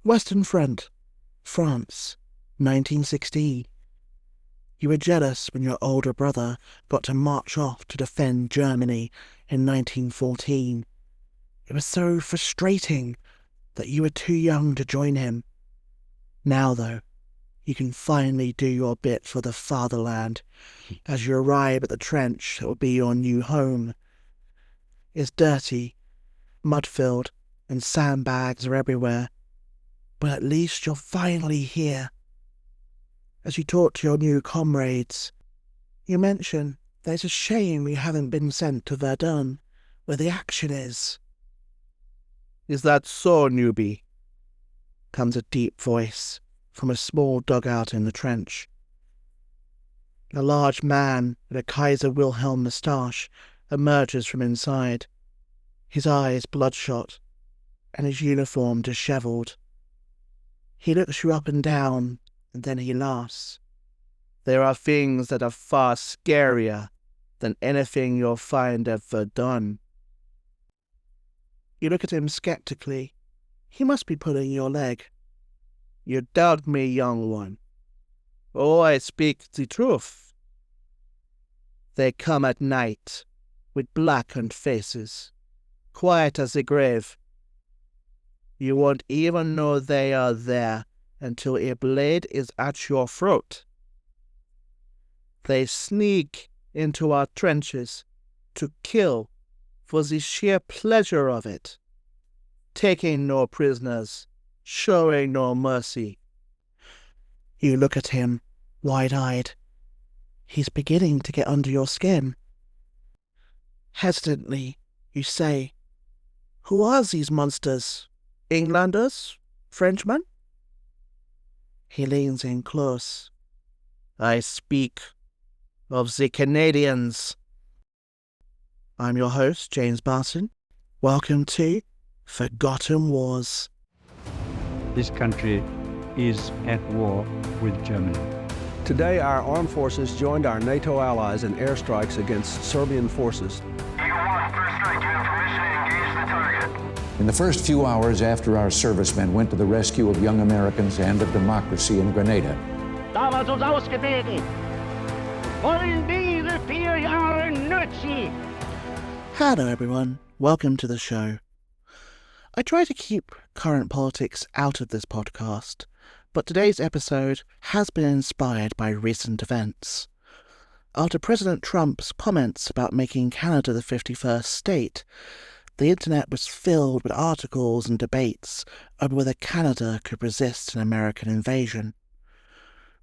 Western Front, France, 1916. You were jealous when your older brother got to march off to defend Germany in 1914. It was so frustrating that you were too young to join him. Now, though, you can finally do your bit for the fatherland as you arrive at the trench that will be your new home. It's dirty, mud-filled, and sandbags are everywhere, but at least you're finally here. As you talk to your new comrades, you mention that it's a shame you haven't been sent to Verdun, where the action is. Is that so, newbie? Comes a deep voice from a small dugout in the trench. A large man with a Kaiser Wilhelm moustache emerges from inside, his eyes bloodshot and his uniform dishevelled. He looks you up and down, and then he laughs. There are things that are far scarier than anything you'll find at Verdun. You look at him skeptically. He must be pulling your leg. You doubt me, young one. Oh, I speak the truth. They come at night, with blackened faces, quiet as the grave. You won't even know they are there until a blade is at your throat. They sneak into our trenches to kill for the sheer pleasure of it, taking no prisoners, showing no mercy. You look at him, wide-eyed. He's beginning to get under your skin. Hesitantly, you say, "Who are these monsters? Englanders? Frenchmen?" He leans in close. "I speak of the Canadians." I'm your host, James Barton. Welcome to Forgotten Wars. This country is at war with Germany. Today, our armed forces joined our NATO allies in airstrikes against Serbian forces. Eagle 1, first strike, you have permission to engage the target. In the first few hours after our servicemen went to the rescue of young Americans and of democracy in Grenada, Damals uns ausgebeten. Wollen diese 4 Jahre nützen. Hello everyone, welcome to the show. I try to keep current politics out of this podcast, but today's episode has been inspired by recent events. After President Trump's comments about making Canada the 51st state, the internet was filled with articles and debates over whether Canada could resist an American invasion.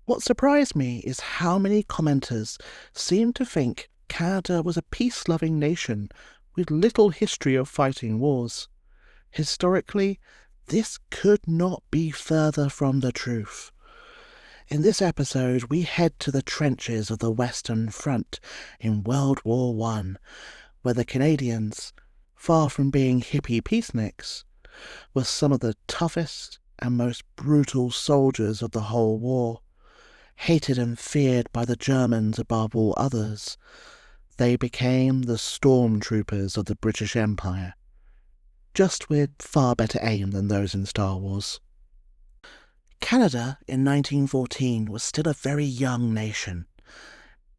What surprised me is how many commenters seemed to think Canada was a peace-loving nation with little history of fighting wars. Historically, this could not be further from the truth. In this episode, we head to the trenches of the Western Front in World War I, where the Canadians, far from being hippie peaceniks, were some of the toughest and most brutal soldiers of the whole war. Hated and feared by the Germans above all others, they became the Stormtroopers of the British Empire, just with far better aim than those in Star Wars. Canada in 1914 was still a very young nation.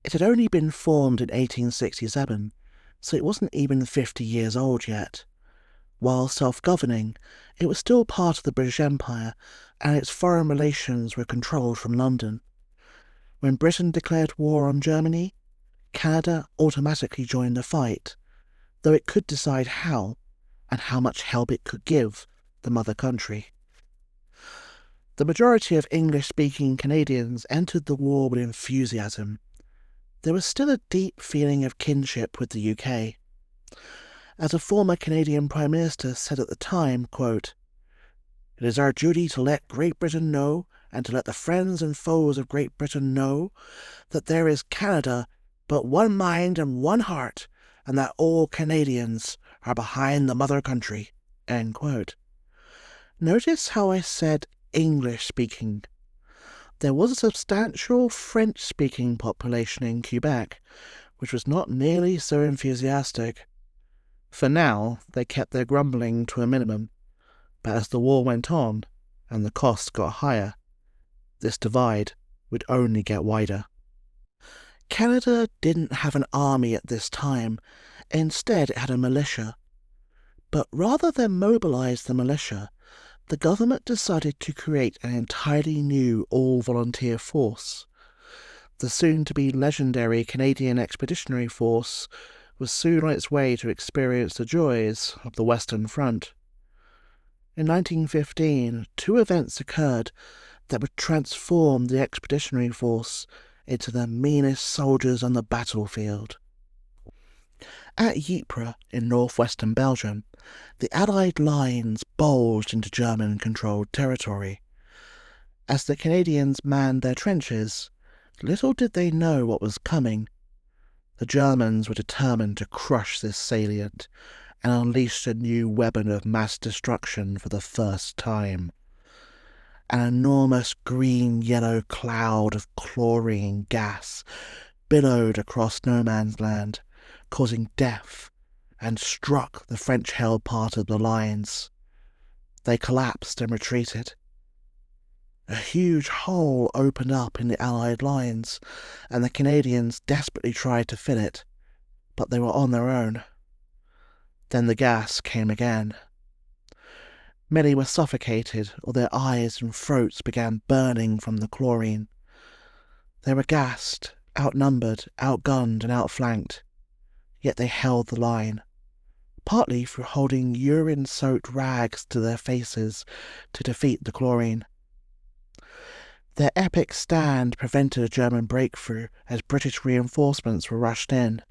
It had only been formed in 1867, so it wasn't even 50 years old yet. While self-governing, it was still part of the British Empire, and its foreign relations were controlled from London. When Britain declared war on Germany, Canada automatically joined the fight, though it could decide how and how much help it could give the mother country. The majority of English-speaking Canadians entered the war with enthusiasm. There was still a deep feeling of kinship with the UK. As a former Canadian Prime Minister said at the time, quote, "It is our duty to let Great Britain know, and to let the friends and foes of Great Britain know, that there is Canada, but one mind and one heart, and that all Canadians are behind the mother country." End quote. Notice how I said English-speaking. There was a substantial French-speaking population in Quebec, which was not nearly so enthusiastic. For now, they kept their grumbling to a minimum, but as the war went on, and the costs got higher, this divide would only get wider. Canada didn't have an army at this time. Instead, it had a militia. But rather than mobilise the militia, the government decided to create an entirely new all-volunteer force. The soon-to-be legendary Canadian Expeditionary Force was soon on its way to experience the joys of the Western Front. In 1915, two events occurred that would transform the Expeditionary Force into the meanest soldiers on the battlefield. At Ypres in northwestern Belgium, the Allied lines bulged into German-controlled territory. As the Canadians manned their trenches, little did they know what was coming. The Germans were determined to crush this salient and unleash a new weapon of mass destruction for the first time. An enormous green-yellow cloud of chlorine gas billowed across no man's land, causing death, and struck the French-held part of the lines. They collapsed and retreated. A huge hole opened up in the Allied lines, and the Canadians desperately tried to fill it, but they were on their own. Then the gas came again. Many were suffocated, or their eyes and throats began burning from the chlorine. They were gassed, outnumbered, outgunned, and outflanked, yet they held the line, partly through holding urine-soaked rags to their faces to defeat the chlorine. Their epic stand prevented a German breakthrough as British reinforcements were rushed in,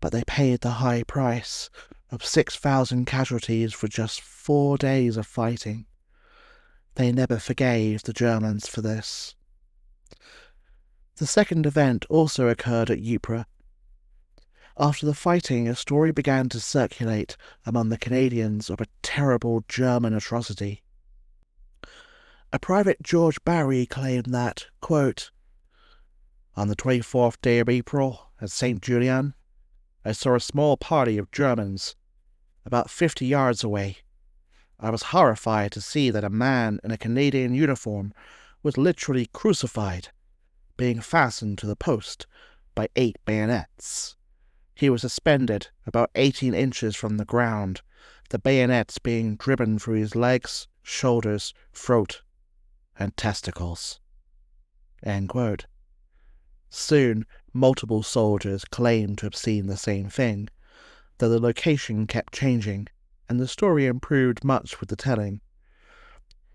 but they paid the high price of 6,000 casualties for just 4 days of fighting. They never forgave the Germans for this. The second event also occurred at Ypres. After the fighting, a story began to circulate among the Canadians of a terrible German atrocity. A Private George Barry claimed that, quote, "On the 24th day of April, at St. Julien, I saw a small party of Germans about 50 yards away. I was horrified to see that a man in a Canadian uniform was literally crucified, being fastened to the post by 8 bayonets. He was suspended about 18 inches from the ground, the bayonets being driven through his legs, shoulders, throat, and testicles." End quote. Soon, multiple soldiers claimed to have seen the same thing, though the location kept changing, and the story improved much with the telling.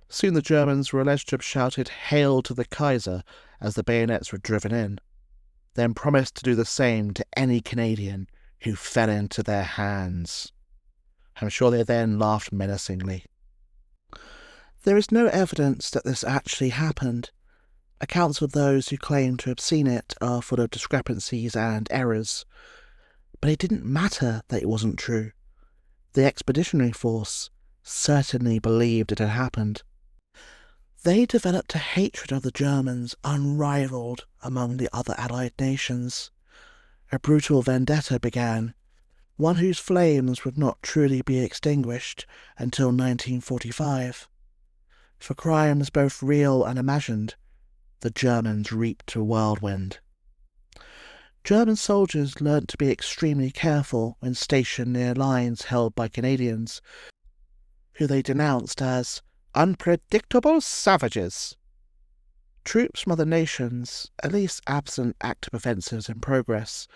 Soon the Germans were alleged to have shouted "Hail to the Kaiser" as the bayonets were driven in, then promised to do the same to any Canadian who fell into their hands. I'm sure they then laughed menacingly. There is no evidence that this actually happened. Accounts of those who claim to have seen it are full of discrepancies and errors. But it didn't matter that it wasn't true. The Expeditionary Force certainly believed it had happened. They developed a hatred of the Germans unrivaled among the other Allied nations. A brutal vendetta began, one whose flames would not truly be extinguished until 1945. For crimes both real and imagined, the Germans reaped a whirlwind. German soldiers learnt to be extremely careful when stationed near lines held by Canadians, who they denounced as unpredictable savages. Troops from other nations, at least absent active offensives in progress,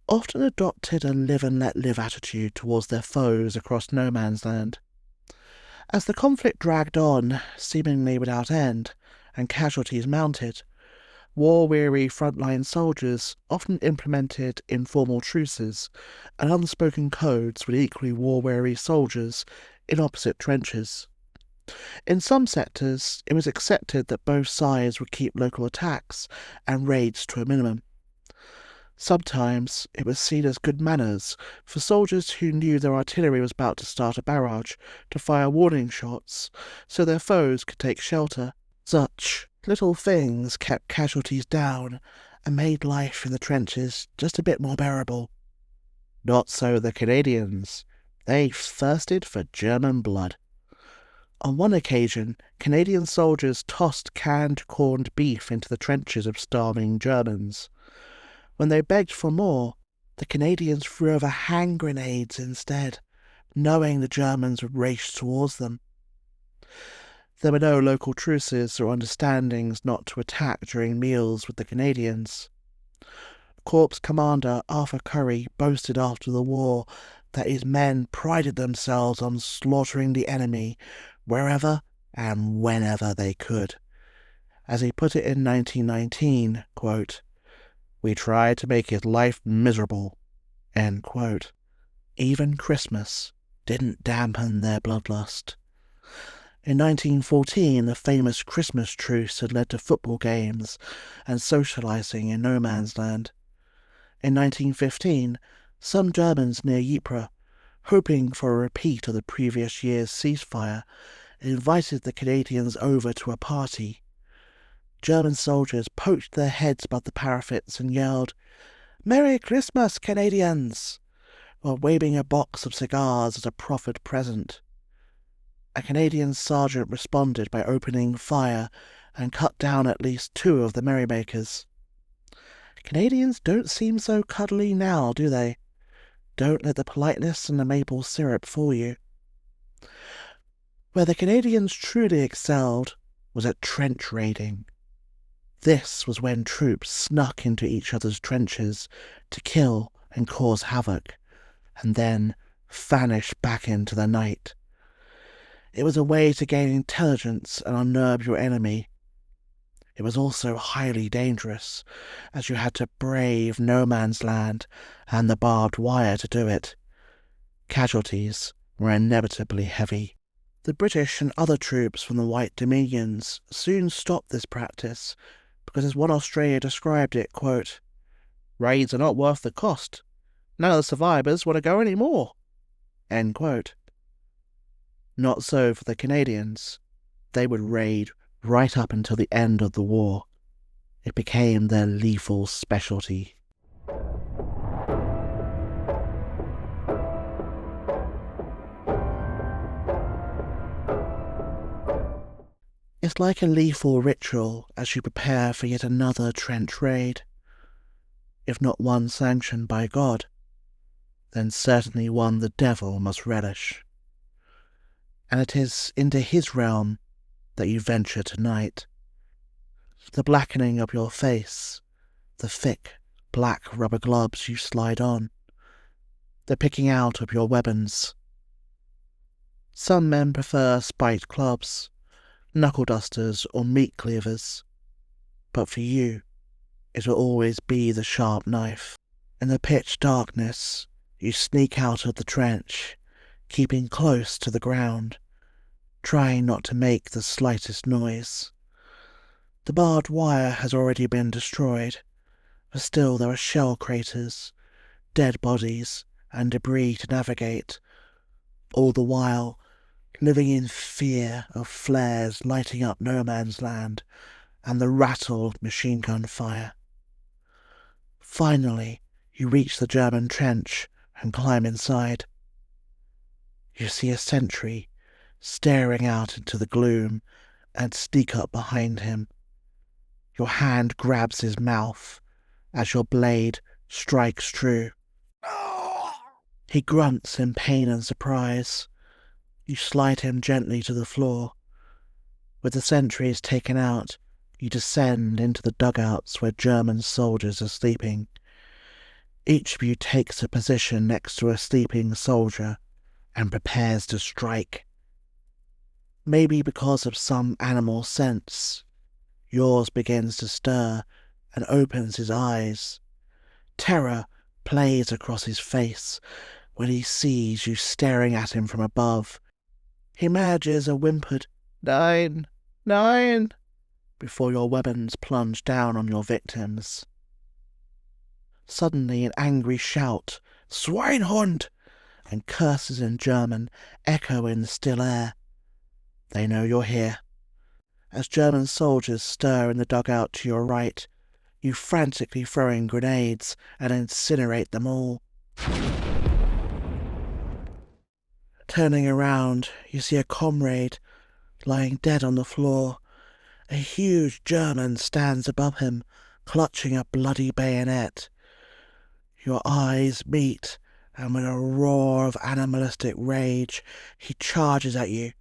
often adopted a live-and-let-live attitude towards their foes across no man's land. As the conflict dragged on, seemingly without end, and casualties mounted, war-weary frontline soldiers often implemented informal truces and unspoken codes with equally war-weary soldiers in opposite trenches. In some sectors, it was accepted that both sides would keep local attacks and raids to a minimum. Sometimes it was seen as good manners for soldiers who knew their artillery was about to start a barrage to fire warning shots so their foes could take shelter. Such little things kept casualties down and made life in the trenches just a bit more bearable. Not so the Canadians. They thirsted for German blood. On one occasion, Canadian soldiers tossed canned corned beef into the trenches of starving Germans. When they begged for more, the Canadians threw over hand grenades instead, knowing the Germans would race towards them. There were no local truces or understandings not to attack during meals with the Canadians. Corps Commander Arthur Curry boasted after the war that his men prided themselves on slaughtering the enemy wherever and whenever they could. As he put it in 1919, quote, "We tried to make his life miserable," end quote. Even Christmas didn't dampen their bloodlust. In 1914, the famous Christmas truce had led to football games and socializing in no man's land. In 1915, some Germans near Ypres, hoping for a repeat of the previous year's ceasefire, invited the Canadians over to a party. German soldiers poked their heads above the parapets and yelled, "Merry Christmas, Canadians!" while waving a box of cigars as a proffered present. A Canadian sergeant responded by opening fire and cut down at least 2 of the merrymakers. Canadians don't seem so cuddly now, do they? Don't let the politeness and the maple syrup fool you. Where the Canadians truly excelled was at trench raiding. This was when troops snuck into each other's trenches to kill and cause havoc, and then vanished back into the night. It was a way to gain intelligence and unnerve your enemy. It was also highly dangerous, as you had to brave no man's land and the barbed wire to do it. Casualties were inevitably heavy. The British and other troops from the White Dominions soon stopped this practice because, as one Australia described it, quote, "Raids are not worth the cost. None of the survivors want to go any more," end quote. Not so for the Canadians. They would raid right up until the end of the war. It became their lethal specialty. It's like a lethal ritual as you prepare for yet another trench raid. If not one sanctioned by God, then certainly one the devil must relish. And it is into his realm that you venture tonight. The blackening of your face, the thick, black rubber gloves you slide on, the picking out of your weapons. Some men prefer spiked clubs, knuckle dusters or meat cleavers, but for you, it will always be the sharp knife. In the pitch darkness, you sneak out of the trench, keeping close to the ground, trying not to make the slightest noise. The barbed wire has already been destroyed, but still there are shell craters, dead bodies, and debris to navigate, all the while living in fear of flares lighting up no man's land and the rattle of machine gun fire. Finally, you reach the German trench and climb inside. You see a sentry staring out into the gloom and sneak up behind him. Your hand grabs his mouth as your blade strikes true. He grunts in pain and surprise. You slide him gently to the floor. With the sentries taken out, you descend into the dugouts where German soldiers are sleeping. Each of you takes a position next to a sleeping soldier and prepares to strike. Maybe because of some animal sense, yours begins to stir and opens his eyes. Terror plays across his face when he sees you staring at him from above. He manages a whimpered, "9, 9," before your weapons plunge down on your victims. Suddenly an angry shout, "Schweinhund!" and curses in German echo in the still air. They know you're here. As German soldiers stir in the dugout to your right, you frantically throw in grenades and incinerate them all. Turning around, you see a comrade Lying dead on the floor, a huge German stands above him, clutching a bloody bayonet. Your eyes meet, and with a roar of animalistic rage, he charges at you.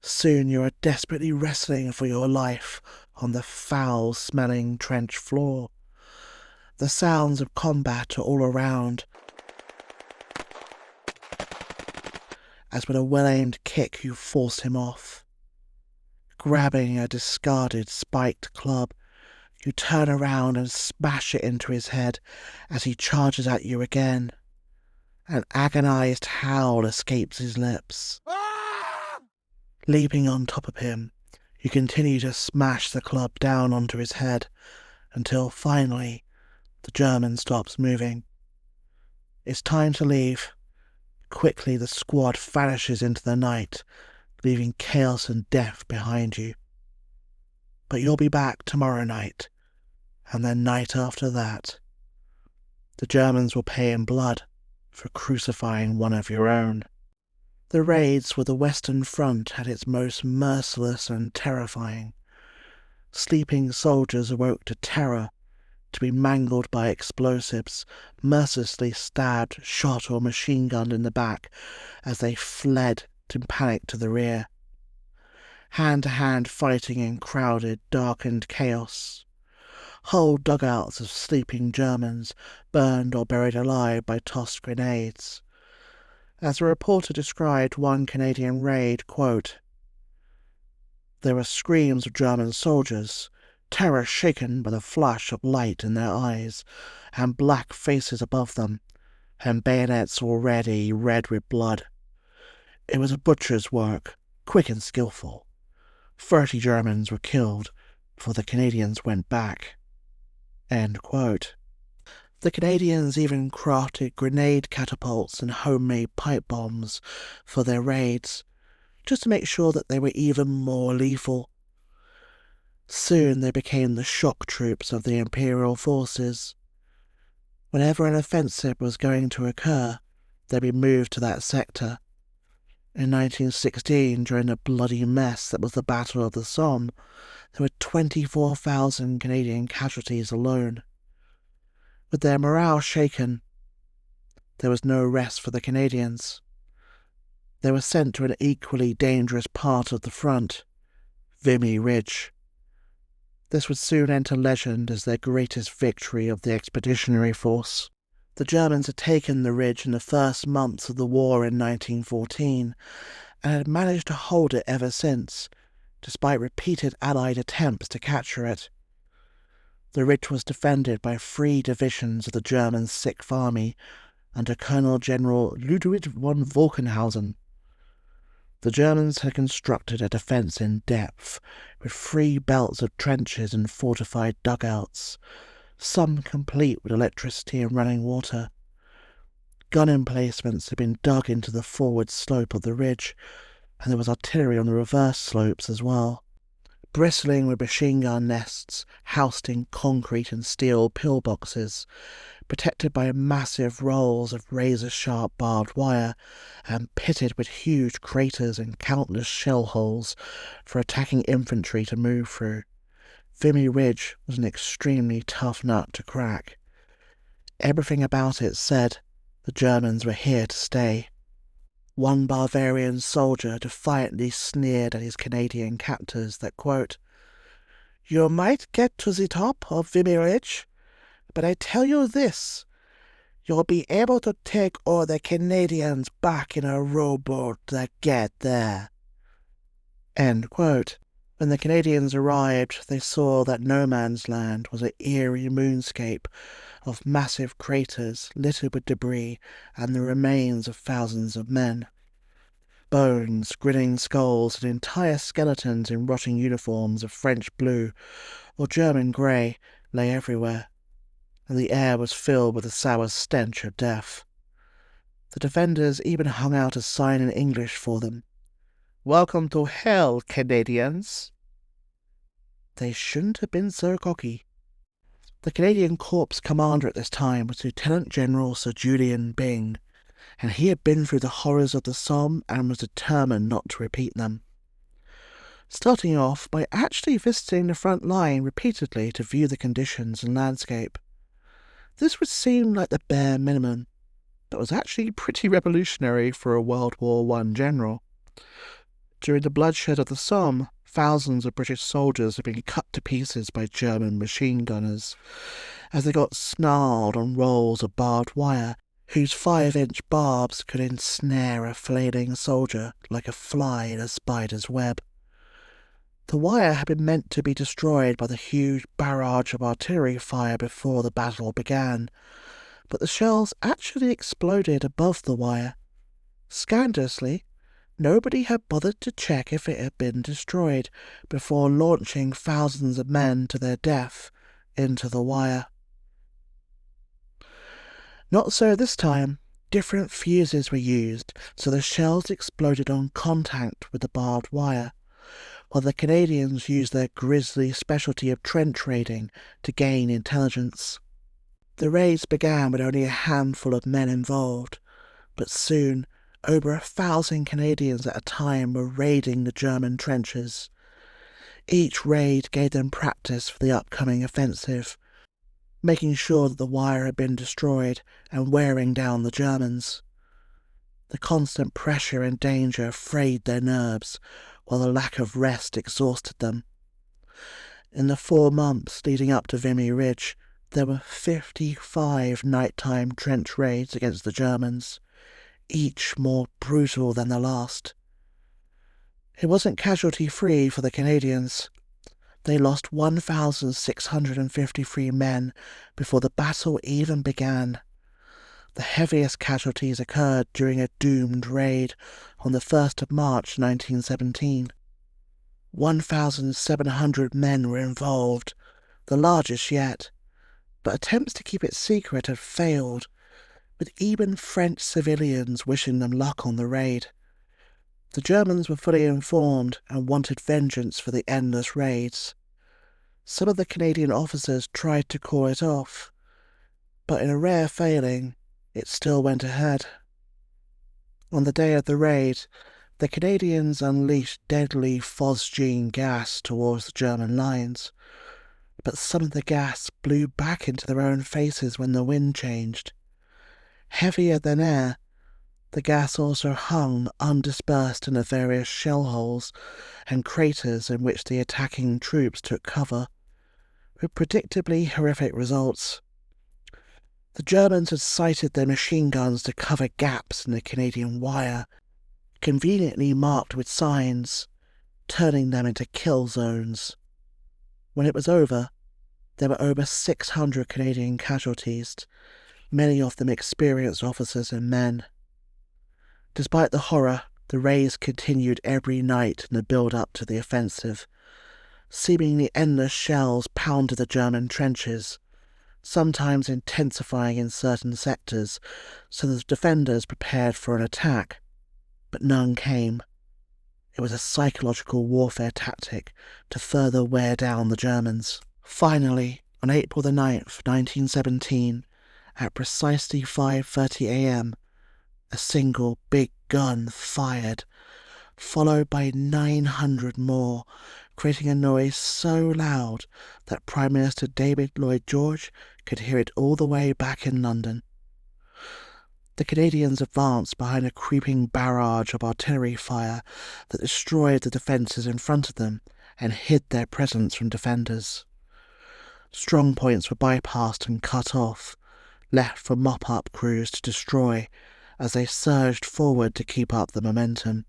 Soon you are desperately wrestling for your life on the foul-smelling trench floor. The sounds of combat are all around, as with a well-aimed kick you force him off. Grabbing a discarded spiked club, you turn around and smash it into his head as he charges at you again. An agonized howl escapes his lips. Leaping on top of him, you continue to smash the club down onto his head until finally the German stops moving. It's time to leave. Quickly the squad vanishes into the night, leaving chaos and death behind you. But you'll be back tomorrow night, and the night after that. The Germans will pay in blood for crucifying one of your own. The raids were the Western Front at its most merciless and terrifying. Sleeping soldiers awoke to terror, to be mangled by explosives, mercilessly stabbed, shot or machine-gunned in the back as they fled in panic to the rear. Hand-to-hand fighting in crowded, darkened chaos. Whole dugouts of sleeping Germans, burned or buried alive by tossed grenades. As a reporter described one Canadian raid, quote, "There were screams of German soldiers, terror shaken by the flash of light in their eyes, and black faces above them, and bayonets already red with blood. It was a butcher's work, quick and skillful. 30 Germans were killed before the Canadians went back." End quote. The Canadians even crafted grenade catapults and homemade pipe bombs for their raids, just to make sure that they were even more lethal. Soon they became the shock troops of the Imperial forces. Whenever an offensive was going to occur, they'd be moved to that sector. In 1916, during the bloody mess that was the Battle of the Somme, there were 24,000 Canadian casualties alone. With their morale shaken, there was no rest for the Canadians. They were sent to an equally dangerous part of the front, Vimy Ridge. This would soon enter legend as their greatest victory of the expeditionary force. The Germans had taken the ridge in the first months of the war in 1914 and had managed to hold it ever since, despite repeated Allied attempts to capture it. The ridge was defended by 3 divisions of the German Sixth Army under Colonel General Ludwig von Wolkenhausen. The Germans had constructed a defence in depth, with 3 belts of trenches and fortified dugouts, some complete with electricity and running water. Gun emplacements had been dug into the forward slope of the ridge, and there was artillery on the reverse slopes as well. Bristling with machine gun nests, housed in concrete and steel pillboxes, protected by massive rolls of razor-sharp barbed wire, and pitted with huge craters and countless shell holes for attacking infantry to move through. Vimy Ridge was an extremely tough nut to crack. Everything about it said the Germans were here to stay. One Bavarian soldier defiantly sneered at his Canadian captors that, quote, "You might get to the top of Vimy Ridge, but I tell you this, you'll be able to take all the Canadians back in a rowboat that get there." End quote. When the Canadians arrived, they saw that no man's land was an eerie moonscape of massive craters littered with debris and the remains of thousands of men. Bones, grinning skulls, and entire skeletons in rotting uniforms of French blue or German grey lay everywhere, and the air was filled with the sour stench of death. The defenders even hung out a sign in English for them. "Welcome to hell, Canadians." They shouldn't have been so cocky. The Canadian Corps commander at this time was Lieutenant General Sir Julian Byng, and he had been through the horrors of the Somme and was determined not to repeat them. starting off by actually visiting the front line repeatedly to view the conditions and landscape. This would seem like the bare minimum, but was actually pretty revolutionary for a World War I general. During the bloodshed of the Somme, thousands of British soldiers had been cut to pieces by German machine gunners as they got snarled on rolls of barbed wire whose 5-inch barbs could ensnare a flailing soldier like a fly in a spider's web. The wire had been meant to be destroyed by the huge barrage of artillery fire before the battle began, but the shells actually exploded above the wire. Scandalously, nobody had bothered to check if it had been destroyed before launching thousands of men to their death into the wire. Not so this time. Different fuses were used, so the shells exploded on contact with the barbed wire, while the Canadians used their grisly specialty of trench raiding to gain intelligence. The raids began with only a handful of men involved, but soon over 1,000 Canadians at a time were raiding the German trenches. Each raid gave them practice for the upcoming offensive, making sure that the wire had been destroyed and wearing down the Germans. The constant pressure and danger frayed their nerves, while the lack of rest exhausted them. In the 4 months leading up to Vimy Ridge, there were 55 nighttime trench raids against the Germans, each more brutal than the last. It wasn't casualty-free for the Canadians. They lost 1,653 men before the battle even began. The heaviest casualties occurred during a doomed raid on the 1st of March 1917. 1,700 men were involved, the largest yet, but attempts to keep it secret had failed, with even French civilians wishing them luck on the raid. The Germans were fully informed and wanted vengeance for the endless raids. Some of the Canadian officers tried to call it off, but in a rare failing, it still went ahead. On the day of the raid, the Canadians unleashed deadly phosgene gas towards the German lines, but some of the gas blew back into their own faces when the wind changed. Heavier than air, the gas also hung undispersed in the various shell holes and craters in which the attacking troops took cover, with predictably horrific results. The Germans had sighted their machine guns to cover gaps in the Canadian wire, conveniently marked with signs, turning them into kill zones. When it was over, there were over 600 Canadian casualties, many of them experienced officers and men. Despite the horror, the raids continued every night in the build-up to the offensive. Seemingly endless shells pounded the German trenches, sometimes intensifying in certain sectors, so the defenders prepared for an attack. But none came. It was a psychological warfare tactic to further wear down the Germans. Finally, on April the 9th, 1917, at precisely 5:30 a.m., a single big gun fired, followed by 900 more, creating a noise so loud that Prime Minister David Lloyd George could hear it all the way back in London. The Canadians advanced behind a creeping barrage of artillery fire that destroyed the defences in front of them and hid their presence from defenders. Strong points were bypassed and cut off, left for mop-up crews to destroy as they surged forward to keep up the momentum.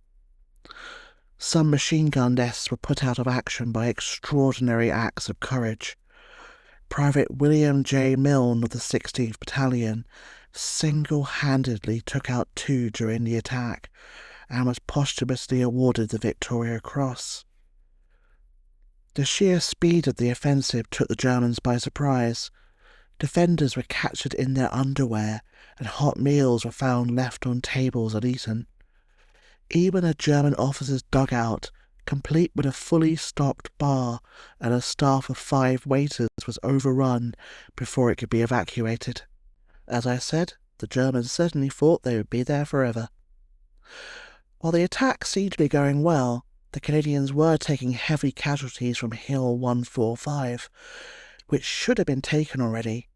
Some machine gun nests were put out of action by extraordinary acts of courage. Private William J. Milne of the 16th Battalion single-handedly took out 2 during the attack and was posthumously awarded the Victoria Cross. The sheer speed of the offensive took the Germans by surprise. Defenders were captured in their underwear and hot meals were found left on tables uneaten. Even a German officer's dugout, complete with a fully stocked bar and a staff of 5 waiters, was overrun before it could be evacuated. As I said, the Germans certainly thought they would be there forever. While the attack seemed to be going well, The Canadians were taking heavy casualties from Hill 145, which should have been taken already.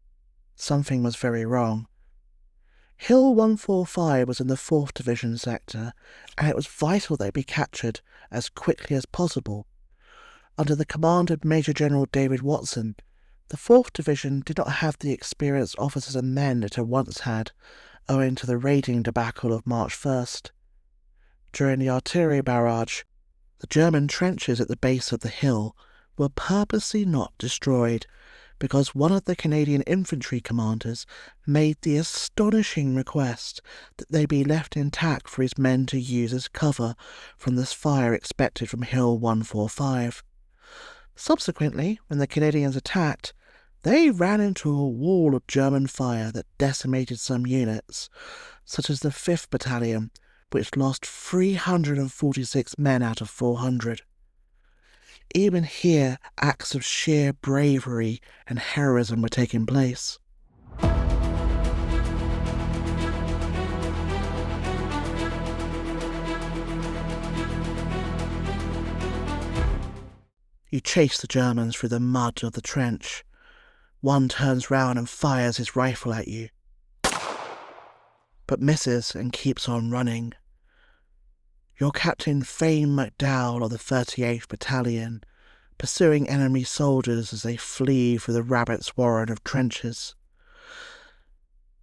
Something was very wrong. Hill 145 was in the 4th Division sector, and it was vital they be captured as quickly as possible. Under the command of Major General David Watson, the 4th Division did not have the experienced officers and men it had once had, owing to the raiding debacle of March 1st. During the artillery barrage, the German trenches at the base of the hill were purposely not destroyed, because one of the Canadian infantry commanders made the astonishing request that they be left intact for his men to use as cover from this fire expected from Hill 145. Subsequently, when the Canadians attacked, they ran into a wall of German fire that decimated some units, such as the 5th Battalion, which lost 346 men out of 400. Even here, acts of sheer bravery and heroism were taking place. You chase the Germans through the mud of the trench. One turns round and fires his rifle at you, but misses and keeps on running. You're Captain Fane McDowell of the 38th Battalion, pursuing enemy soldiers as they flee through the rabbit's warren of trenches.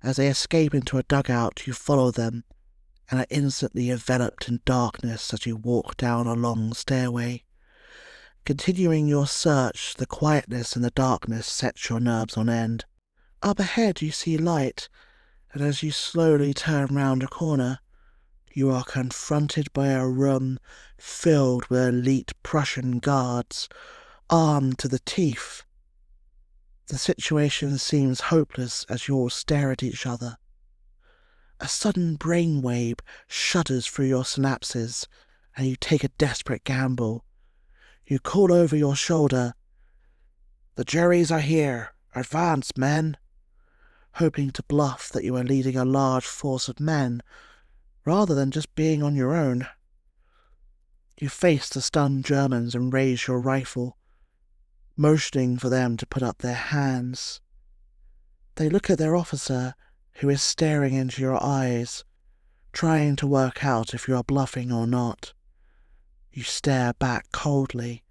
As they escape into a dugout, you follow them and are instantly enveloped in darkness as you walk down a long stairway. Continuing your search, the quietness and the darkness sets your nerves on end. Up ahead you see light, and as you slowly turn round a corner, you are confronted by a room filled with elite Prussian guards, armed to the teeth. The situation seems hopeless as you all stare at each other. A sudden brainwave shudders through your synapses, and you take a desperate gamble. You call over your shoulder, "The Jerrys are here! Advance, men!" hoping to bluff that you are leading a large force of men, rather than just being on your own. You face the stunned Germans and raise your rifle, motioning for them to put up their hands. They look at their officer, who is staring into your eyes, trying to work out if you are bluffing or not. You stare back coldly,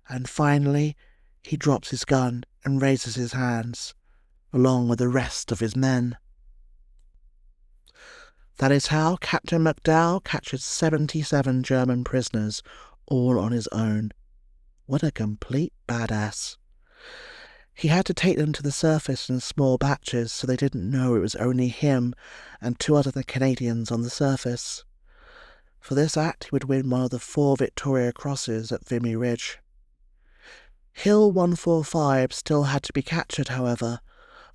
and finally he drops his gun and raises his hands, along with the rest of his men. That is how Captain McDowell captured 77 German prisoners, all on his own. What a complete badass. He had to take them to the surface in small batches so they didn't know it was only him and 2 other Canadians on the surface. For this act, he would win one of the 4 Victoria Crosses at Vimy Ridge. Hill 145 still had to be captured, however,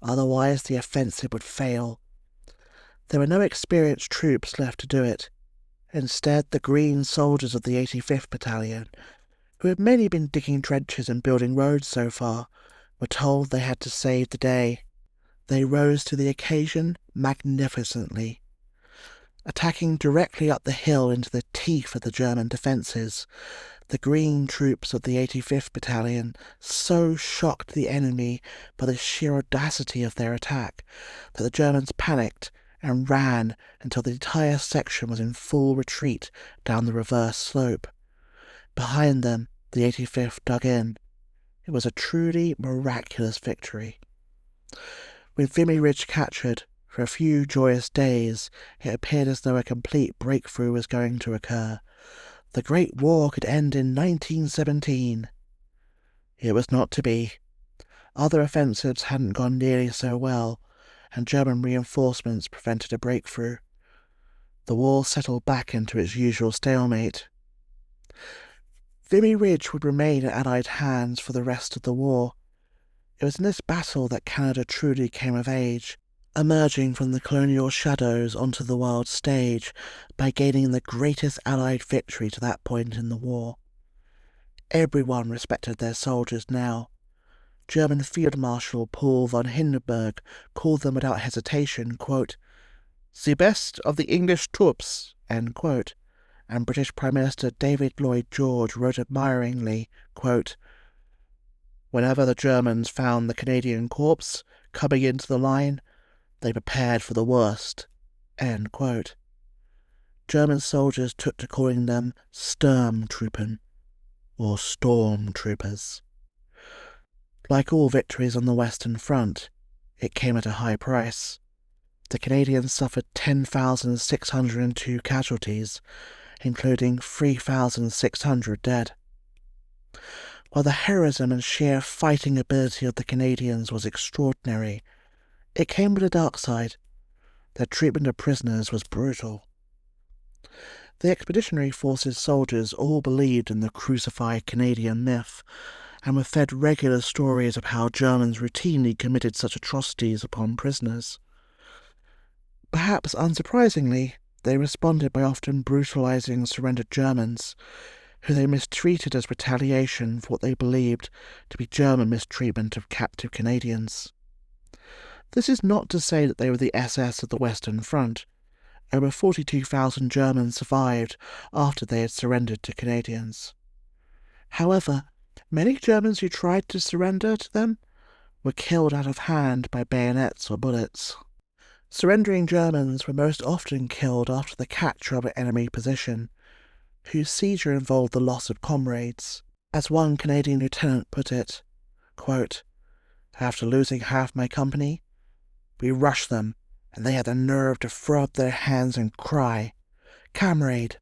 otherwise the offensive would fail. There were no experienced troops left to do it. Instead, the green soldiers of the 85th Battalion, who had mainly been digging trenches and building roads so far, were told they had to save the day. They rose to the occasion magnificently. Attacking directly up the hill into the teeth of the German defences, the green troops of the 85th Battalion so shocked the enemy by the sheer audacity of their attack that the Germans panicked and ran until the entire section was in full retreat down the reverse slope. Behind them, the 85th dug in. It was a truly miraculous victory. With Vimy Ridge captured, for a few joyous days, it appeared as though a complete breakthrough was going to occur. The Great War could end in 1917. It was not to be. Other offensives hadn't gone nearly so well, and German reinforcements prevented a breakthrough. The war settled back into its usual stalemate. Vimy Ridge would remain in Allied hands for the rest of the war. It was in this battle that Canada truly came of age, emerging from the colonial shadows onto the world stage by gaining the greatest Allied victory to that point in the war. Everyone respected their soldiers now. German Field Marshal Paul von Hindenburg called them without hesitation, quote, "the best of the English troops," end quote, and British Prime Minister David Lloyd George wrote admiringly, quote, "Whenever the Germans found the Canadian corps coming into the line, they prepared for the worst." End quote. German soldiers took to calling them Stormtroopers, or Stormtroopers. Like all victories on the Western Front, it came at a high price. The Canadians suffered 10,602 casualties, including 3,600 dead. While the heroism and sheer fighting ability of the Canadians was extraordinary, it came with a dark side. Their treatment of prisoners was brutal. The Expeditionary Forces soldiers all believed in the crucified Canadian myth, and were fed regular stories of how Germans routinely committed such atrocities upon prisoners. Perhaps unsurprisingly, they responded by often brutalizing surrendered Germans, who they mistreated as retaliation for what they believed to be German mistreatment of captive Canadians. This is not to say that they were the SS of the Western Front. Over 42,000 Germans survived after they had surrendered to Canadians. However, many Germans who tried to surrender to them were killed out of hand by bayonets or bullets. Surrendering Germans were most often killed after the capture of an enemy position, whose seizure involved the loss of comrades. As one Canadian lieutenant put it, quote, "After losing half my company, we rushed them, and they had the nerve to throw up their hands and cry, 'Comrade!'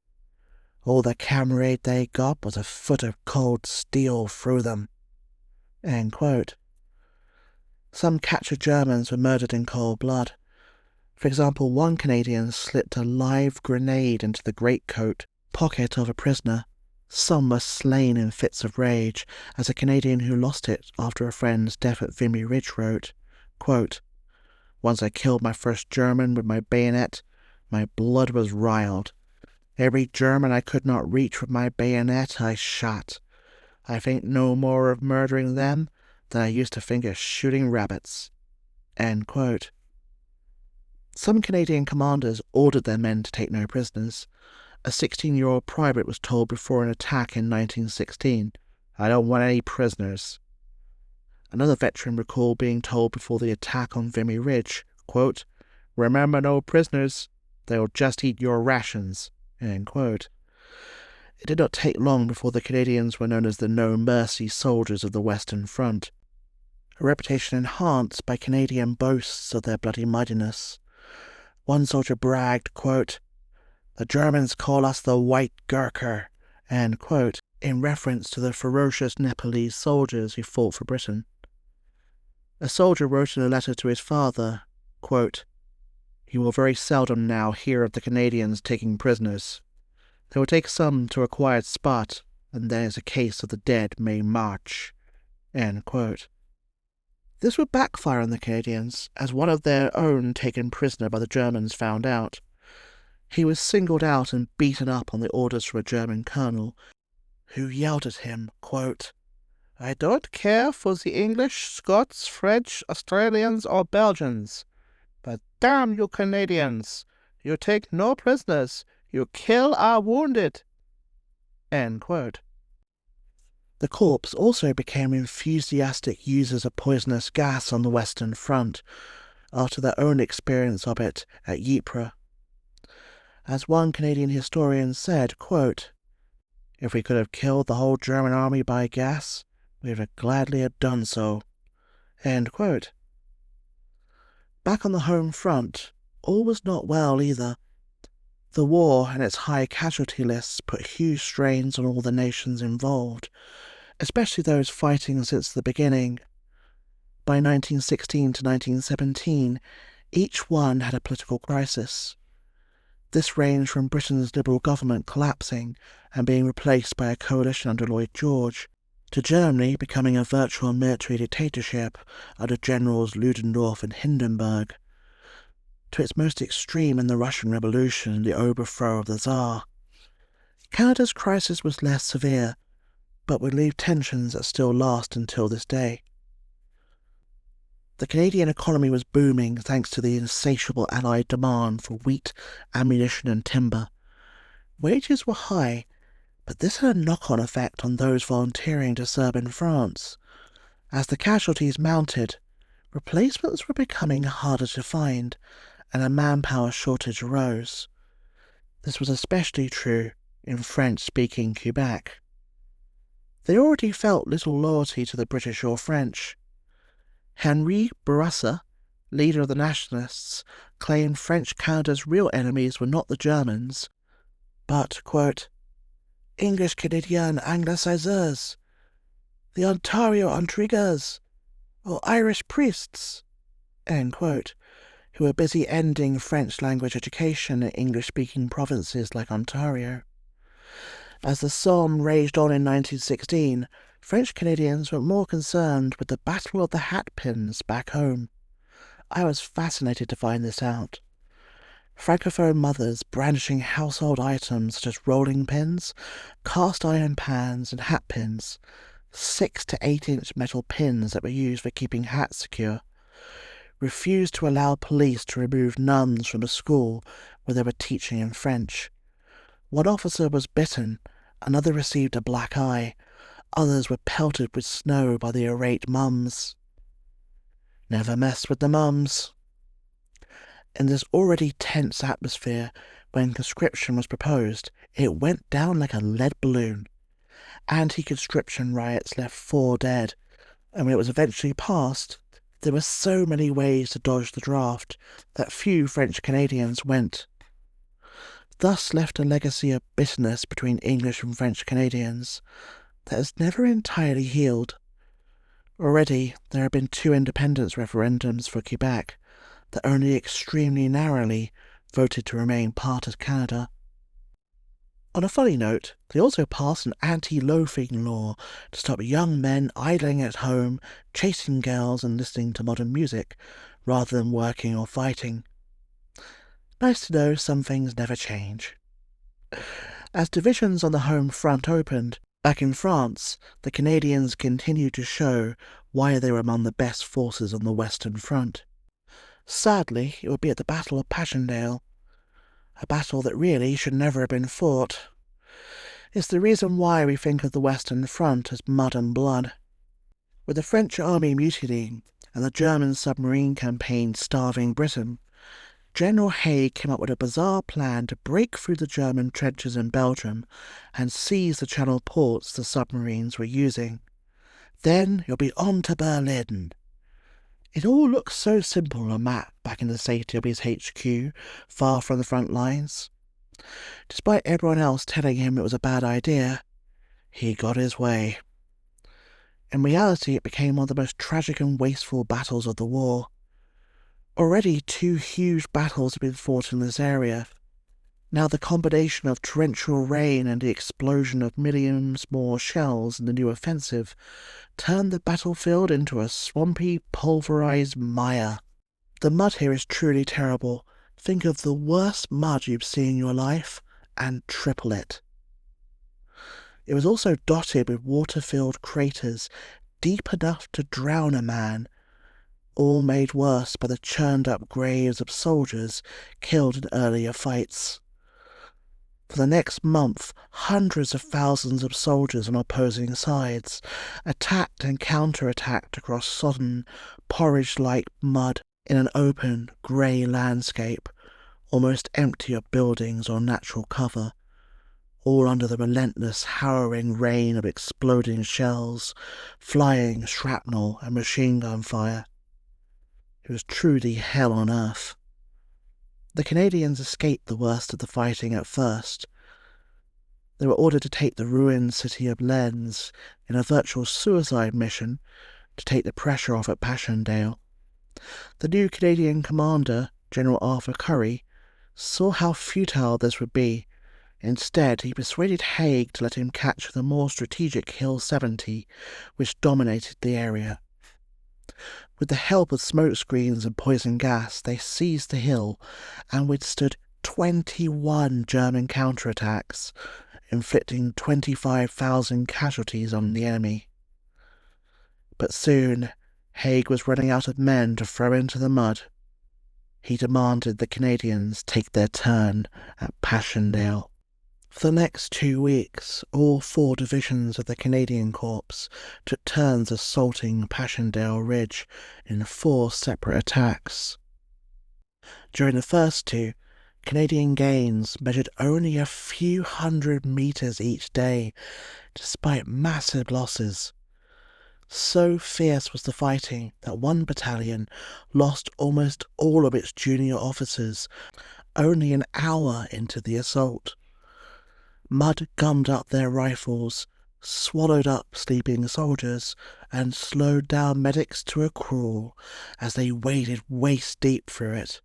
All the comrade they got was a foot of cold steel through them." End quote. Some captured Germans were murdered in cold blood. For example, one Canadian slipped a live grenade into the greatcoat pocket of a prisoner. Some were slain in fits of rage, as a Canadian who lost it after a friend's death at Vimy Ridge wrote, quote, "Once I killed my first German with my bayonet, my blood was riled. Every German I could not reach with my bayonet I shot. I think no more of murdering them than I used to think of shooting rabbits." End quote. Some Canadian commanders ordered their men to take no prisoners. A 16-year-old private was told before an attack in 1916, "I don't want any prisoners." Another veteran recalled being told before the attack on Vimy Ridge, quote, "Remember no prisoners, they'll just eat your rations." End quote. It did not take long before the Canadians were known as the No Mercy soldiers of the Western Front, a reputation enhanced by Canadian boasts of their bloody mightiness. One soldier bragged, quote, "The Germans call us the White Gurkha," end quote, in reference to the ferocious Nepalese soldiers who fought for Britain. A soldier wrote in a letter to his father, quote, "You will very seldom now hear of the Canadians taking prisoners. They will take some to a quiet spot, and then it's a case of the dead may march." End quote. This would backfire on the Canadians, as one of their own taken prisoner by the Germans found out. He was singled out and beaten up on the orders from a German colonel, who yelled at him, quote, "I don't care for the English, Scots, French, Australians, or Belgians, but damn you Canadians, you take no prisoners, you kill our wounded." End quote. The Corps also became enthusiastic users of poisonous gas on the Western Front, after their own experience of it at Ypres. As one Canadian historian said, quote, "If we could have killed the whole German army by gas, we would gladly have done so." End quote. Back on the home front, all was not well either. The war and its high casualty lists put huge strains on all the nations involved, especially those fighting since the beginning. By 1916 to 1917, each one had a political crisis. This ranged from Britain's Liberal government collapsing and being replaced by a coalition under Lloyd George, to Germany becoming a virtual military dictatorship under Generals Ludendorff and Hindenburg, to its most extreme in the Russian Revolution and the overthrow of the Tsar. Canada's crisis was less severe, but would leave tensions that still last until this day. The Canadian economy was booming thanks to the insatiable Allied demand for wheat, ammunition and timber. Wages were high, but this had a knock-on effect on those volunteering to serve in France. As the casualties mounted, replacements were becoming harder to find, and a manpower shortage arose. This was especially true in French-speaking Quebec. They already felt little loyalty to the British or French. Henri Bourassa, leader of the nationalists, claimed French Canada's real enemies were not the Germans, but, quote, English Canadian Angliciseurs, the Ontario Intriguers, or Irish priests, end quote, who were busy ending French language education in English-speaking provinces like Ontario. As the Somme raged on in 1916, French Canadians were more concerned with the Battle of the Hatpins back home. I was fascinated to find this out. Francophone mothers brandishing household items such as rolling pins, cast iron pans and hat pins, 6 to 8 inch metal pins that were used for keeping hats secure, refused to allow police to remove nuns from a school where they were teaching in French. One officer was bitten, another received a black eye, others were pelted with snow by the irate mums. Never mess with the mums. In this already tense atmosphere, when conscription was proposed, it went down like a lead balloon. Anti-conscription riots left 4 dead, and when it was eventually passed, there were so many ways to dodge the draft that few French Canadians went. Thus left a legacy of bitterness between English and French Canadians that has never entirely healed. Already, there have been 2 independence referendums for Quebec that only extremely narrowly voted to remain part of Canada. On a funny note, they also passed an anti-loafing law to stop young men idling at home, chasing girls and listening to modern music, rather than working or fighting. Nice to know some things never change. As divisions on the home front opened, back in France, the Canadians continued to show why they were among the best forces on the Western Front. Sadly, it would be at the Battle of Passchendaele, a battle that really should never have been fought. It's the reason why we think of the Western Front as mud and blood. With the French army mutinying and the German submarine campaign starving Britain, General Haig came up with a bizarre plan to break through the German trenches in Belgium and seize the Channel ports the submarines were using. Then you'll be on to Berlin. It all looks so simple on a map back in the safety of his HQ, far from the front lines. Despite everyone else telling him it was a bad idea, he got his way. In reality, it became one of the most tragic and wasteful battles of the war. Already 2 huge battles had been fought in this area. Now the combination of torrential rain and the explosion of millions more shells in the new offensive turned the battlefield into a swampy, pulverized mire. The mud here is truly terrible. Think of the worst mud you've seen in your life, and triple it. It was also dotted with water-filled craters, deep enough to drown a man, all made worse by the churned-up graves of soldiers killed in earlier fights. For the next month, hundreds of thousands of soldiers on opposing sides attacked and counterattacked across sodden, porridge-like mud in an open, grey landscape, almost empty of buildings or natural cover, all under the relentless, harrowing rain of exploding shells, flying shrapnel and machine gun fire. It was truly hell on earth. The Canadians escaped the worst of the fighting at first. They were ordered to take the ruined city of Lens in a virtual suicide mission to take the pressure off at Passchendaele. The new Canadian commander, General Arthur Currie, saw how futile this would be. Instead, he persuaded Haig to let him capture the more strategic Hill 70, which dominated the area. With the help of smokescreens and poison gas, they seized the hill and withstood 21 German counterattacks, inflicting 25,000 casualties on the enemy. But soon, Haig was running out of men to throw into the mud. He demanded the Canadians take their turn at Passchendaele. For the next 2 weeks, all 4 divisions of the Canadian Corps took turns assaulting Passchendaele Ridge in 4 separate attacks. During the first 2, Canadian gains measured only a few hundred meters each day, despite massive losses. So fierce was the fighting that one battalion lost almost all of its junior officers only an hour into the assault. Mud gummed up their rifles, swallowed up sleeping soldiers, and slowed down medics to a crawl as they waded waist-deep through it.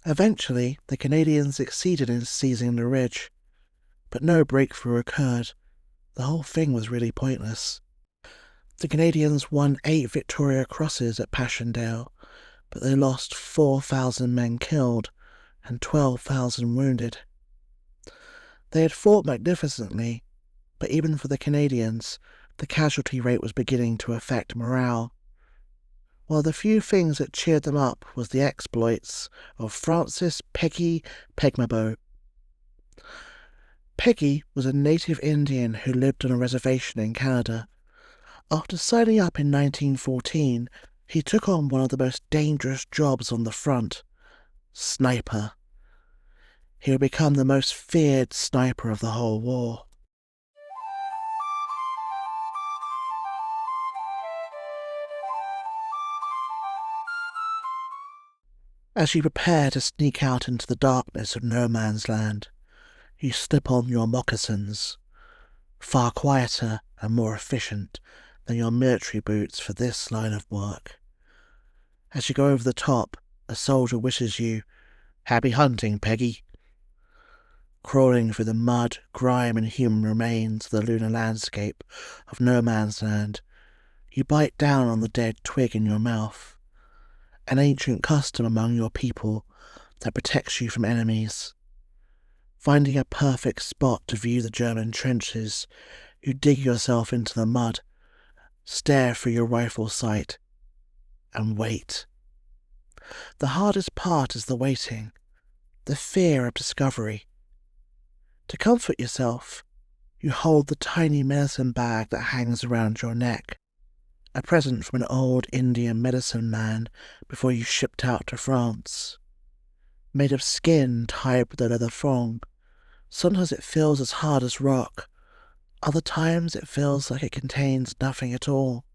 Eventually, the Canadians succeeded in seizing the ridge, but no breakthrough occurred. The whole thing was really pointless. The Canadians won 8 Victoria Crosses at Passchendaele, but they lost 4,000 men killed and 12,000 wounded. They had fought magnificently, but even for the Canadians, the casualty rate was beginning to affect morale. While the few things that cheered them up was the exploits of Francis Peggy Pegmabo. Peggy was a native Indian who lived on a reservation in Canada. After signing up in 1914, he took on one of the most dangerous jobs on the front: sniper. He would become the most feared sniper of the whole war. As you prepare to sneak out into the darkness of no man's land, you slip on your moccasins, far quieter and more efficient than your military boots for this line of work. As you go over the top, a soldier wishes you, "Happy hunting, Peggy." Crawling through the mud, grime and human remains of the lunar landscape of no man's land, you bite down on the dead twig in your mouth, an ancient custom among your people that protects you from enemies. Finding a perfect spot to view the German trenches, you dig yourself into the mud, stare through your rifle sight, and wait. The hardest part is the waiting, the fear of discovery. To comfort yourself, you hold the tiny medicine bag that hangs around your neck, a present from an old Indian medicine man before you shipped out to France. Made of skin tied with a leather thong, sometimes it feels as hard as rock, other times it feels like it contains nothing at all.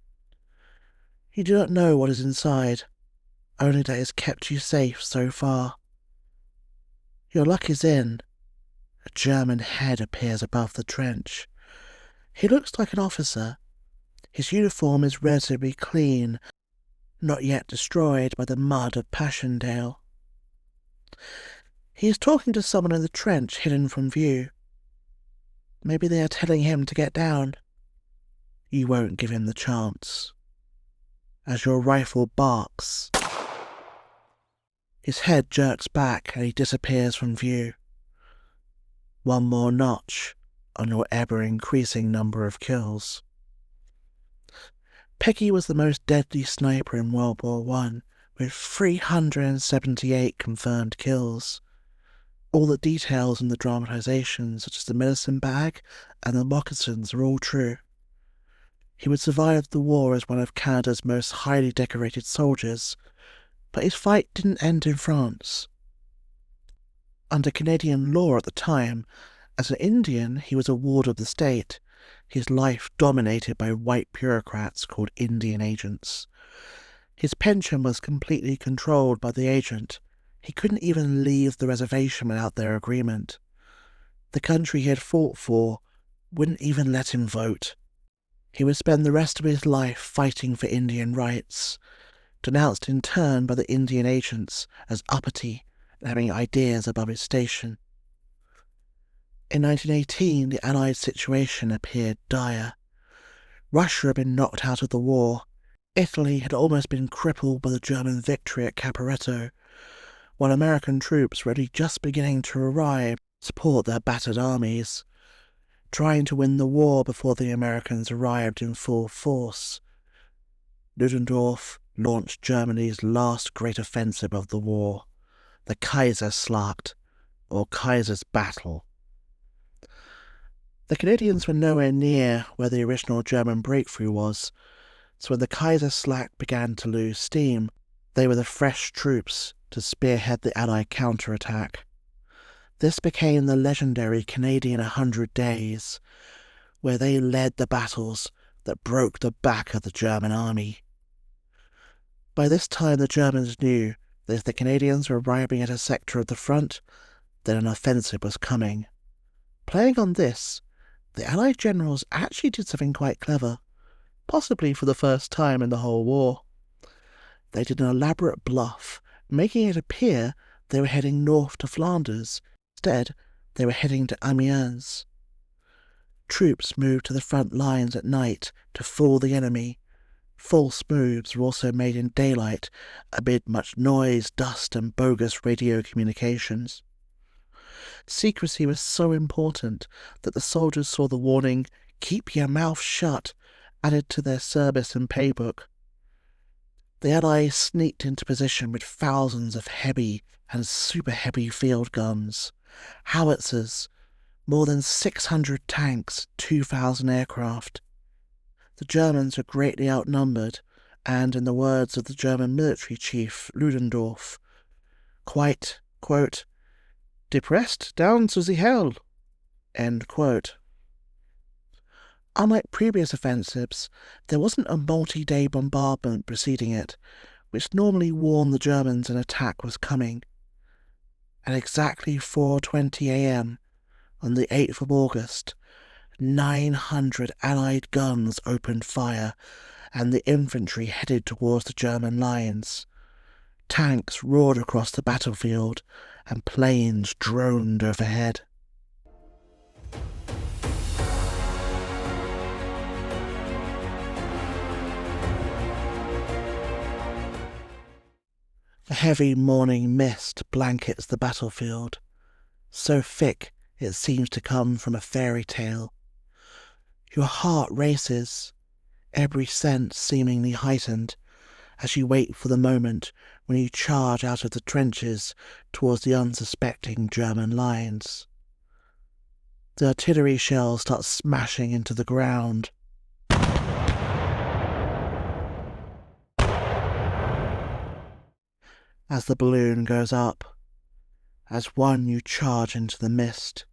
You do not know what is inside, only that it has kept you safe so far. Your luck is in. A German head appears above the trench. He looks like an officer. His uniform is relatively clean, not yet destroyed by the mud of Passchendaele. He is talking to someone in the trench hidden from view. Maybe they are telling him to get down. You won't give him the chance. As your rifle barks, his head jerks back and he disappears from view. One more notch on your ever-increasing number of kills. Peggy was the most deadly sniper in World War I, with 378 confirmed kills. All the details in the dramatization, such as the medicine bag and the moccasins, are all true. He would survive the war as one of Canada's most highly decorated soldiers, but his fight didn't end in France. Under Canadian law at the time, as an Indian he was a ward of the state, his life dominated by white bureaucrats called Indian agents. His pension was completely controlled by the agent. He couldn't even leave the reservation without their agreement. The country he had fought for wouldn't even let him vote. He would spend the rest of his life fighting for Indian rights, denounced in turn by the Indian agents as uppity and having ideas above his station. In 1918, the Allied situation appeared dire. Russia had been knocked out of the war. Italy had almost been crippled by the German victory at Caporetto, while American troops were only just beginning to arrive to support their battered armies, trying to win the war before the Americans arrived in full force. Ludendorff launched Germany's last great offensive of the war, the Kaiserschlacht, or Kaiser's Battle. The Canadians were nowhere near where the original German breakthrough was, so when the Kaiserslack began to lose steam, they were the fresh troops to spearhead the Allied counterattack. This became the legendary Canadian 100 Days, where they led the battles that broke the back of the German army. By this time the Germans knew that if the Canadians were arriving at a sector of the front, then an offensive was coming. Playing on this, the Allied generals actually did something quite clever, possibly for the first time in the whole war. They did an elaborate bluff, making it appear they were heading north to Flanders. Instead, they were heading to Amiens. Troops moved to the front lines at night to fool the enemy. False moves were also made in daylight amid much noise, dust, and bogus radio communications. Secrecy was so important that the soldiers saw the warning, "Keep your mouth shut," added to their service and paybook. The Allies sneaked into position with thousands of heavy and super heavy field guns, howitzers, more than 600 tanks, 2,000 aircraft. The Germans were greatly outnumbered, and in the words of the German military chief Ludendorff, quite, quote, "depressed down to the hell," end quote. Unlike previous offensives, there wasn't a multi-day bombardment preceding it, which normally warned the Germans an attack was coming. At exactly 4:20 a.m. on the 8th of August, 900 Allied guns opened fire, and the infantry headed towards the German lines. Tanks roared across the battlefield, and planes droned overhead. A heavy morning mist blankets the battlefield, so thick it seems to come from a fairy tale. Your heart races, every sense seemingly heightened, as you wait for the moment when you charge out of the trenches towards the unsuspecting German lines. The artillery shells start smashing into the ground. As the balloon goes up, as one you charge into the mist,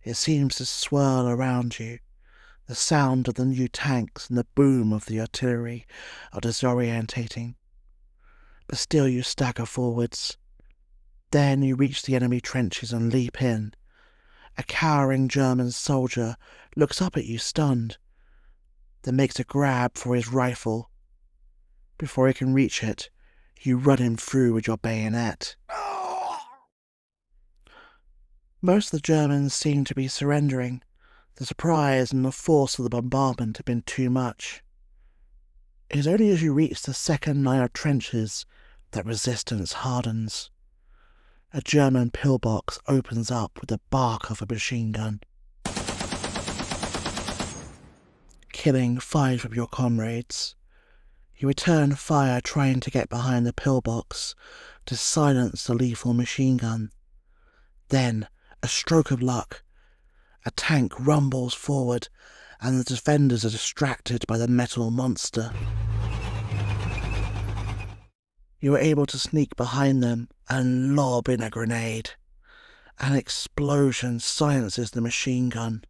it seems to swirl around you. The sound of the new tanks and the boom of the artillery are disorientating. But still you stagger forwards. Then you reach the enemy trenches and leap in. A cowering German soldier looks up at you stunned, then makes a grab for his rifle. Before he can reach it, you run him through with your bayonet. Most of the Germans seemed to be surrendering. The surprise and the force of the bombardment had been too much. It is only as you reach the second line of trenches that resistance hardens. A German pillbox opens up with the bark of a machine gun, killing 5 of your comrades. You return fire trying to get behind the pillbox to silence the lethal machine gun. Then, a stroke of luck, a tank rumbles forward and the defenders are distracted by the metal monster. You are able to sneak behind them and lob in a grenade. An explosion silences the machine gun.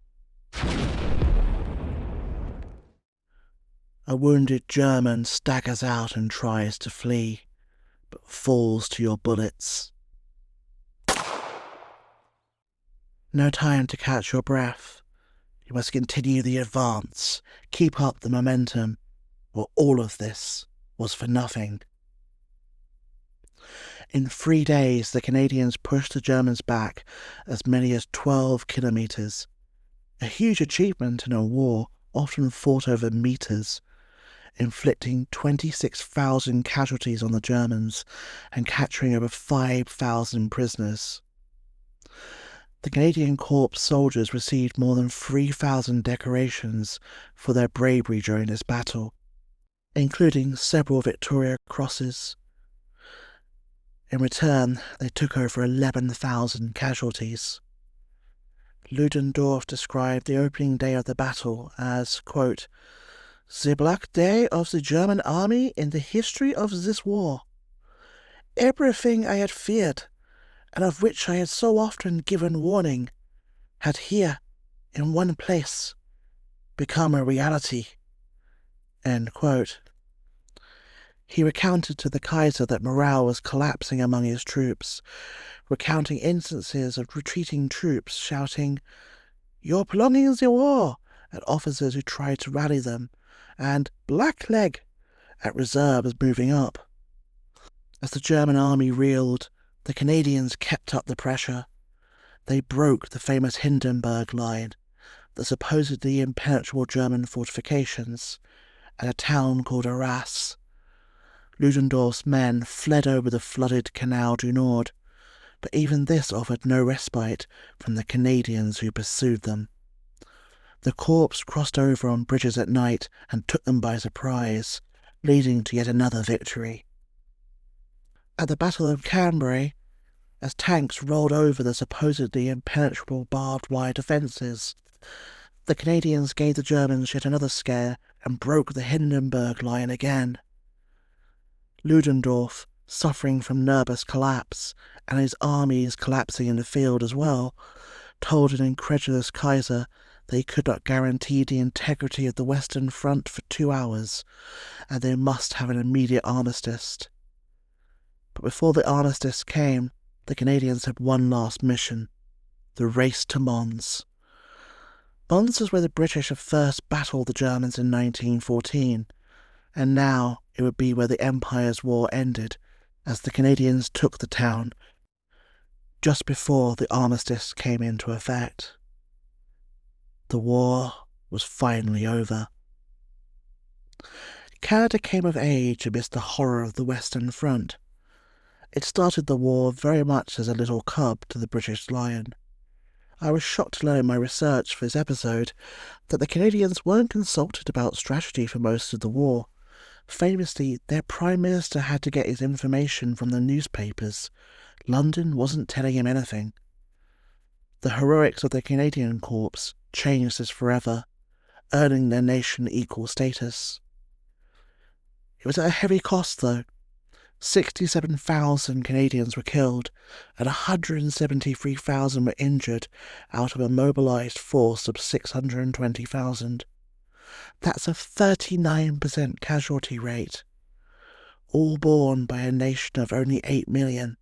A wounded German staggers out and tries to flee, but falls to your bullets. No time to catch your breath. You must continue the advance, keep up the momentum, or all of this was for nothing. In 3 days, the Canadians pushed the Germans back as many as 12 kilometres, a huge achievement in a war often fought over metres, inflicting 26,000 casualties on the Germans and capturing over 5,000 prisoners. The Canadian Corps soldiers received more than 3,000 decorations for their bravery during this battle, including several Victoria Crosses. In return, they took over 11,000 casualties. Ludendorff described the opening day of the battle as, quote, "the black day of the German army in the history of this war. Everything I had feared, and of which I had so often given warning, had here, in one place, become a reality." End quote. He recounted to the Kaiser that morale was collapsing among his troops, recounting instances of retreating troops shouting, "You're prolonging the war," at officers who tried to rally them, and "blackleg" at reserves moving up. As the German army reeled, the Canadians kept up the pressure. They broke the famous Hindenburg Line, the supposedly impenetrable German fortifications, at a town called Arras. Ludendorff's men fled over the flooded Canal du Nord, but even this offered no respite from the Canadians who pursued them. The corps crossed over on bridges at night and took them by surprise, leading to yet another victory. At the Battle of Cambrai, as tanks rolled over the supposedly impenetrable barbed wire defences, the Canadians gave the Germans yet another scare and broke the Hindenburg Line again. Ludendorff, suffering from nervous collapse, and his armies collapsing in the field as well, told an incredulous Kaiser they could not guarantee the integrity of the Western Front for 2 hours, and they must have an immediate armistice. But before the armistice came, the Canadians had one last mission: the race to Mons. Mons is where the British had first battled the Germans in 1914, and now it would be where the Empire's war ended, as the Canadians took the town just before the armistice came into effect. The war was finally over. Canada came of age amidst the horror of the Western Front. It started the war very much as a little cub to the British lion. I was shocked to learn in my research for this episode that the Canadians weren't consulted about strategy for most of the war. Famously, their Prime Minister had to get his information from the newspapers. London wasn't telling him anything. The heroics of the Canadian Corps changed this forever, earning their nation equal status. It was at a heavy cost, though. 67,000 Canadians were killed, and 173,000 were injured out of a mobilised force of 620,000. That's a 39% casualty rate, all borne by a nation of only 8 million.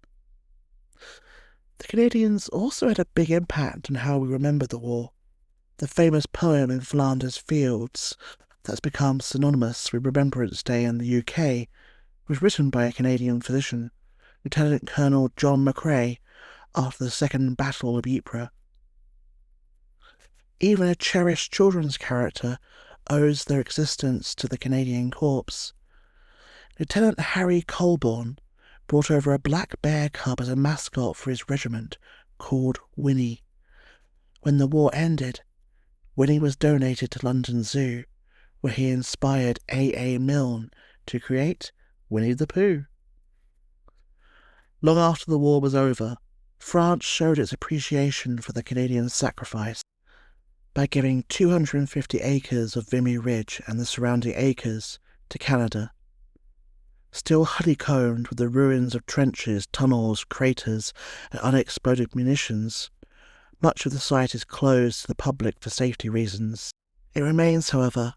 The Canadians also had a big impact on how we remember the war. The famous poem in Flanders Fields, that's become synonymous with Remembrance Day in the UK, was written by a Canadian physician, Lieutenant Colonel John McCrae, after the Second Battle of Ypres. Even a cherished children's character owes their existence to the Canadian Corps. Lieutenant Harry Colborne brought over a black bear cub as a mascot for his regiment, called Winnie. When the war ended, Winnie was donated to London Zoo, where he inspired A.A. Milne to create Winnie the Pooh. Long after the war was over, France showed its appreciation for the Canadian sacrifice by giving 250 acres of Vimy Ridge and the surrounding acres to Canada. Still honeycombed with the ruins of trenches, tunnels, craters, and unexploded munitions, much of the site is closed to the public for safety reasons. It remains, however,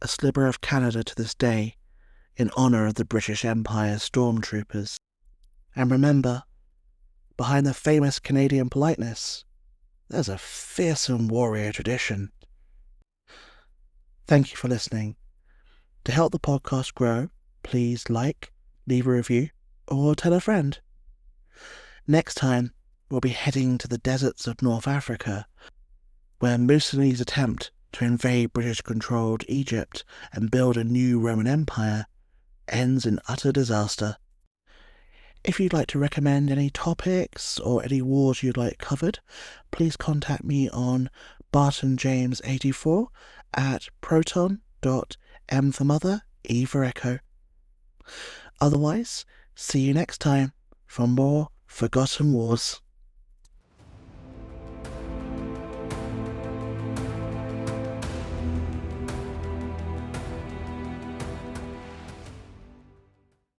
a sliver of Canada to this day, in honour of the British Empire's Stormtroopers. And remember, behind the famous Canadian politeness, there's a fearsome warrior tradition. Thank you for listening. To help the podcast grow, please like, leave a review, or tell a friend. Next time, we'll be heading to the deserts of North Africa, where Mussolini's attempt to invade British-controlled Egypt and build a new Roman Empire ends in utter disaster. If you'd like to recommend any topics or any wars you'd like covered, please contact me on bartonjames84 at proton.m for mother, e for echo. Otherwise, see you next time for more Forgotten Wars.